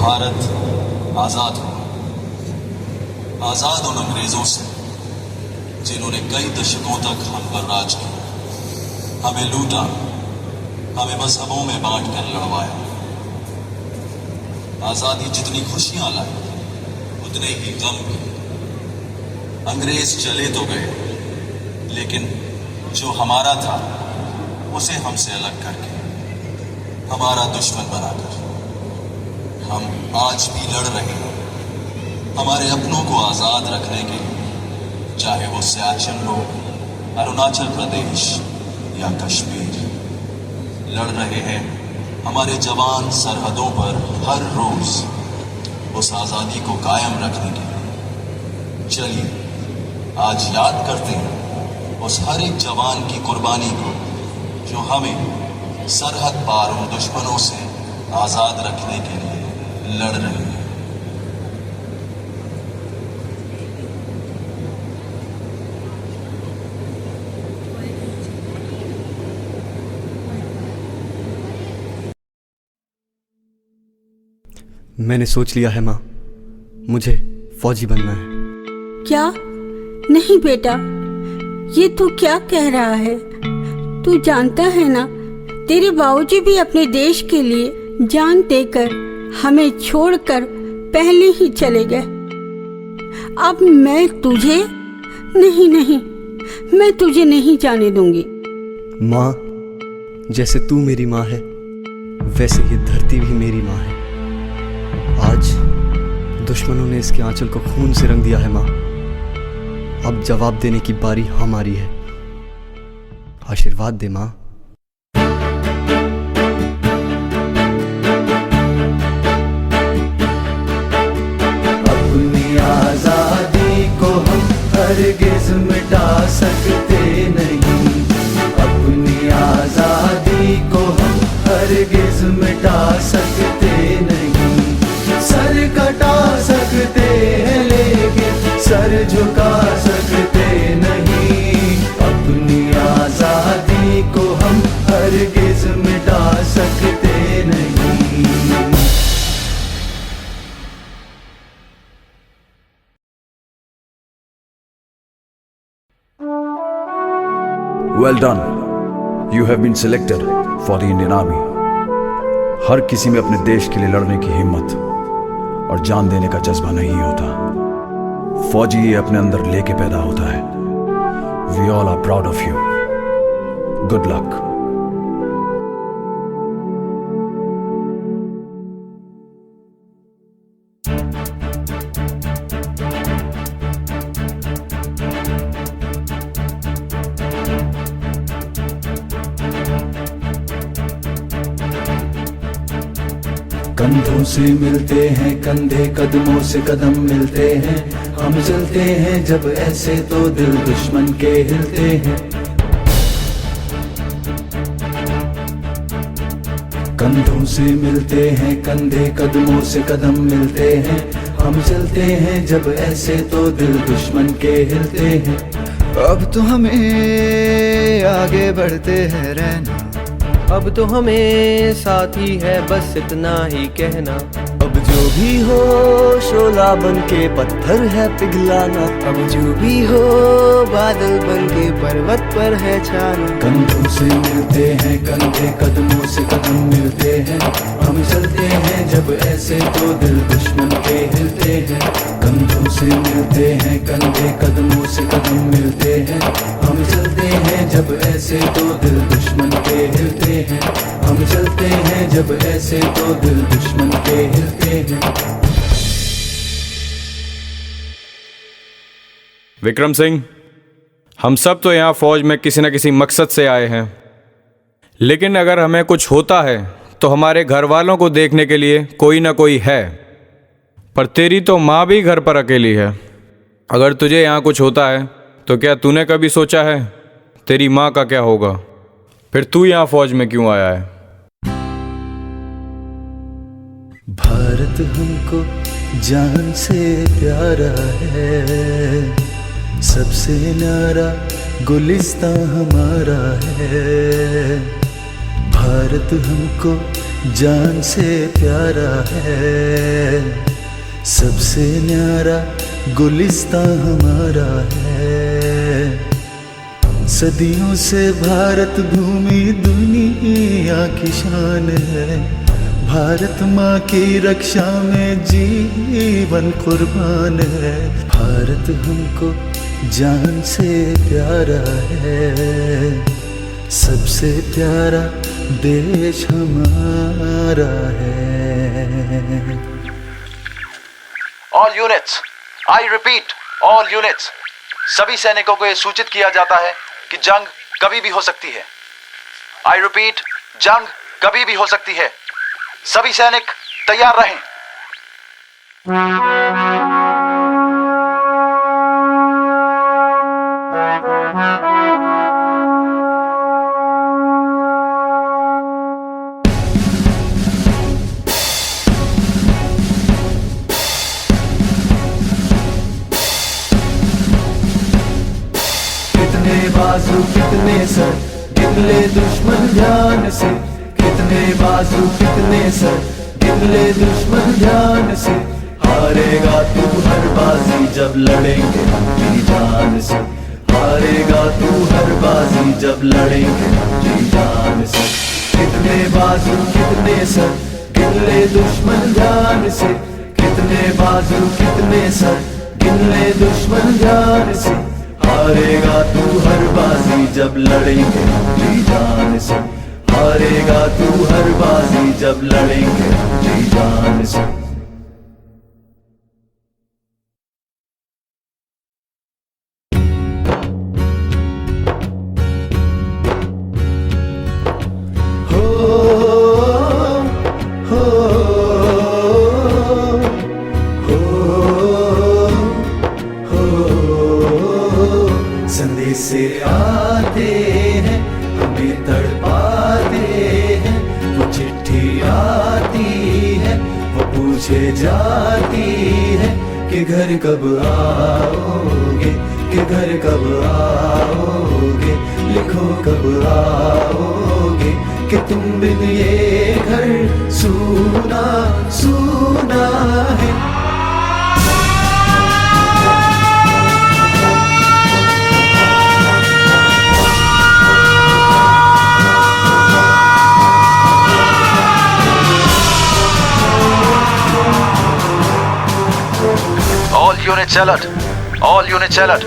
भारत आज़ाद हुआ, आज़ाद उन अंग्रेज़ों से जिन्होंने कई दशकों तक हम पर राज किया, हमें लूटा, हमें मजहबों में बांट कर लड़वाया। आज़ादी जितनी खुशियां लाई उतने ही गम भी। अंग्रेज चले तो गए, लेकिन जो हमारा था उसे हमसे अलग करके, हमारा दुश्मन बनाकर हम आज भी लड़ रहे हैं हमारे अपनों को आज़ाद रखने के लिए, चाहे वो सियाचिन हो, अरुणाचल प्रदेश या कश्मीर। लड़ रहे हैं हमारे जवान सरहदों पर हर रोज उस आज़ादी को कायम रखने के लिए। चलिए आज याद करते हैं उस हर एक जवान की कुर्बानी को, जो हमें सरहद पार उन दुश्मनों से आज़ाद रखने के लिए लड़ रहे हैं। मैंने सोच लिया है माँ, मुझे फौजी बनना है। क्या? नहीं बेटा, ये तू क्या कह रहा है? तू जानता है ना, तेरे बाबूजी भी अपने देश के लिए जान देकर हमें छोड़कर पहले ही चले गए। अब मैं तुझे नहीं, मैं तुझे नहीं जाने दूंगी। माँ, जैसे तू मेरी माँ है, वैसे ये धरती भी मेरी माँ है। आज दुश्मनों ने इसके आंचल को खून से रंग दिया है माँ। अब जवाब देने की बारी हमारी है। आशीर्वाद दे माँ। अपनी आजादी को हम हरगिज़ मिटा सकते नहीं, अपनी आजादी को हम हरगिज़ मिटा सकते नहीं। सर कटा सकते हैं लेकिन सर झुका सकते नहीं, अपनी आजादी को हम हरगिज़ मिटा सकते नहीं। Well done. You have been selected for the Indian Army. हर किसी में अपने देश के लिए लड़ने की हिम्मत और जान देने का जज्बा नहीं होता। फौजी ये अपने अंदर लेके पैदा होता है। We all are proud of you. Good luck. कंधों से मिलते हैं कंधे, कदमों से कदम मिलते हैं, हम चलते हैं जब ऐसे तो दिल दुश्मन के हिलते हैं। कंधों से मिलते हैं कंधे, कदमों से कदम मिलते हैं, हम चलते हैं जब ऐसे तो दिल दुश्मन के हिलते हैं। अब तो हमें आगे बढ़ते हैं रहना, अब तो हमें साथी है बस इतना ही कहना। अब जो भी हो शोला बन के पत्थर है पिघलाना, अब जो भी हो बादल बन के पर्वत पर है छाना। कंधों से मिलते हैं कंधे, कदमों से कदम मिलते हैं, हम चलते हैं जब ऐसे तो दिल दुश्मन के हिलते हैं। कंधों से मिलते हैं कंधे, कदमों से कदम मिलते हैं, हम चलते हैं जब ऐसे तो दिल दुश्मन के हिलते हैं। हम चलते हैं जब ऐसे तो दिल दुश्मन के हिलते हैं। विक्रम सिंह, हम सब तो यहाँ फौज में किसी न किसी मकसद से आए हैं, लेकिन अगर हमें कुछ होता है तो हमारे घर वालों को देखने के लिए कोई ना कोई है। पर तेरी तो माँ भी घर पर अकेली है। अगर तुझे यहाँ कुछ होता है तो क्या तूने कभी सोचा है तेरी माँ का क्या होगा? फिर तू यहाँ फौज में क्यों आया है? भारत हमको जान से प्यारा है, सबसे न्यारा गुलिस्तां हमारा है। भारत हमको जान से प्यारा है, सबसे न्यारा गुलिस्तां हमारा है। सदियों से भारत भूमि दुनिया की शान है, भारत माँ की रक्षा में जीवन कुर्बान है। भारत हमको जान से प्यारा है, सबसे प्यारा देश हमारा है। All units, I repeat, all units, सभी सैनिकों को यह सूचित किया जाता है कि जंग कभी भी हो सकती है। आई रिपीट, जंग कभी भी हो सकती है। सभी सैनिक तैयार रहें। कितने बाजू कितने सर गिन ले दुश्मन ध्यान से, कितने बाजू कितने सर गिन ले दुश्मन ध्यान से। हारेगा तू हर बाजी जब लड़ेंगे जी जान से, हारेगा तू हर बाजी जब लड़ेंगे जी जान से। कितने बाजू कितने सर गिन ले दुश्मन ध्यान से, कितने बाजू कितने सर गिन ले दुश्मन ध्यान से। हारेगा तू हर बाजी जब लड़ेंगे जी जान से, हारेगा तू हर बाजी जब लड़ेंगे जी जान से। संदेश से आते हैं हमें तड़पाते हैं, वो चिट्ठी आती है वो पूछे जाती है कि घर कब आओगे, कि घर कब आओगे। लिखो कब आओगे कि तुम बिन ये घर सूना सूना है। Units alert, all units alert,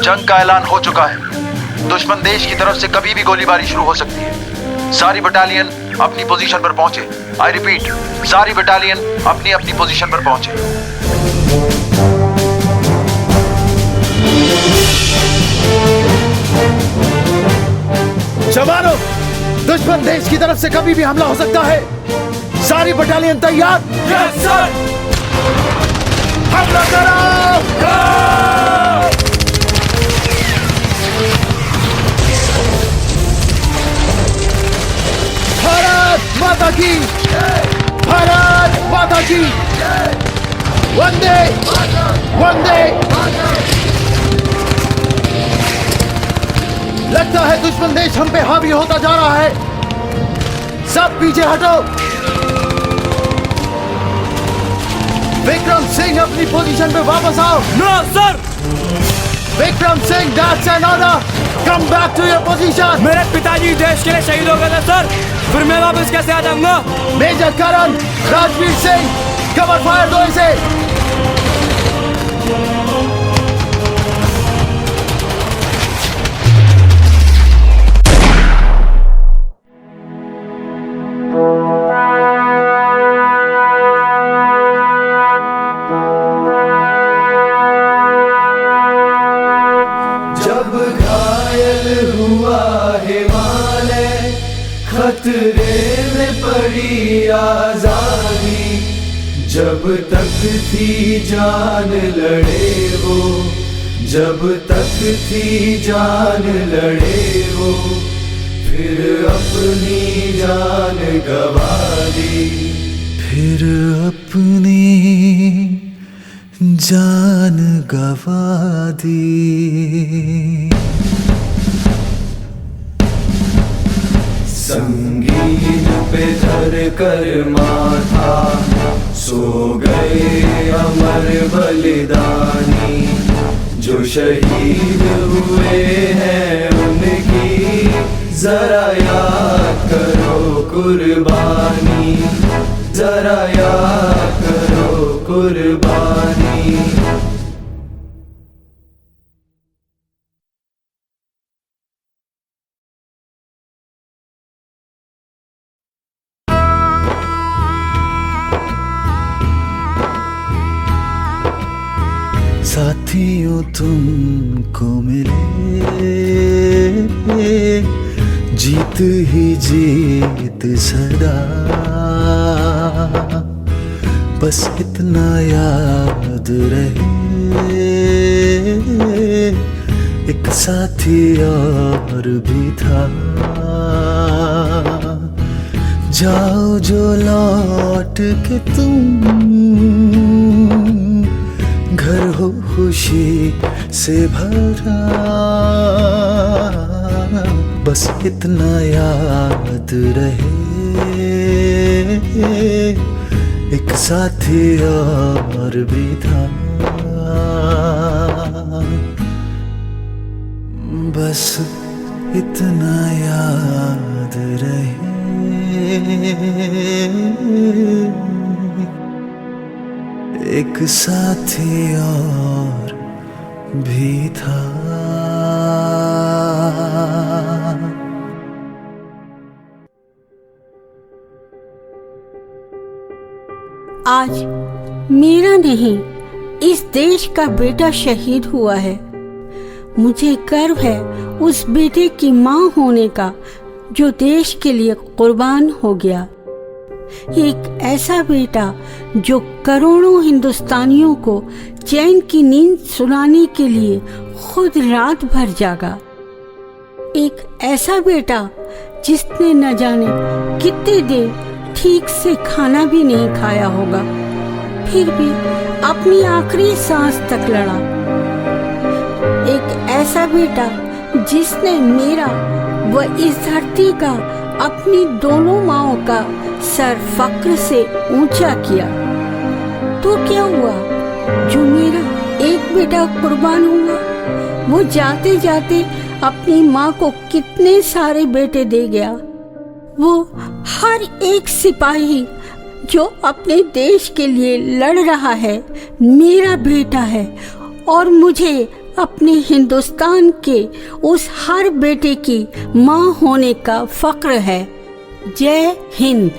जंग का ऐलान हो चुका है। दुश्मन देश की तरफ से कभी भी गोलीबारी शुरू हो सकती है। सारी बटालियन अपनी पोजीशन पर पहुंचे। आई रिपीट, सारी बटालियन अपनी अपनी पोजीशन पर पहुंचे। जवानों, दुश्मन देश की तरफ से कभी भी हमला हो सकता है। सारी बटालियन तैयार? Yes sir. हमला करो! भारत माता की, भारत माता की, वंदे वंदे। लगता है दुश्मन देश हम पे हावी होता जा रहा है। सब पीछे हटो। विक्रम सिंह अपनी पोजीशन पे वापस आओ। No sir. Vikram Singh, that's an order, come back to your position. मेरे पिताजी देश के लिए शहीद हो गए थे सर, फिर मैं वापस कैसे आ जाऊंगा? मेजर करण, राजवीर सिंह, कवर फायर दो इसे। खतरे में पड़ी आजादी, जब तक थी जान लड़े वो, जब तक थी जान लड़े वो, फिर अपनी जान गवा दी, फिर अपनी जान गवा दी। संगीन पे धर कर माथा, सो गए अमर बलिदानी, जो शहीद हुए हैं उनकी जरा याद करो कुर्बानी, जरा याद करो कुर्बानी। साथियों तुमको मिले जीत ही जीत सदा, बस इतना याद रहे एक साथी और भी था। जाओ जो लौट के तुम घर हो खुशी से भरा, बस इतना याद रहे एक साथी और भी था। बस इतना याद रहे एक साथी और भी था। आज मेरा नहीं, इस देश का बेटा शहीद हुआ है। मुझे गर्व है उस बेटे की माँ होने का जो देश के लिए कुर्बान हो गया। एक ऐसा बेटा जो करोड़ों हिंदुस्तानियों को चैन की नींद सुलाने के लिए खुद रात भर जागा। एक ऐसा बेटा जिसने न जाने कितने देर ठीक से खाना भी नहीं खाया होगा, फिर भी अपनी आखिरी सांस तक लड़ा। एक ऐसा बेटा जिसने मेरा व इस धरती का, अपनी दोनों माओं का सर फक्र से ऊंचा किया। तो क्या हुआ जो मेरा एक बेटा कुर्बान हुआ, वो जाते जाते अपनी माँ को कितने सारे बेटे दे गया। वो हर एक सिपाही जो अपने देश के लिए लड़ रहा है मेरा बेटा है, और मुझे अपने हिंदुस्तान के उस हर बेटे की माँ होने का फक्र है। जय हिंद।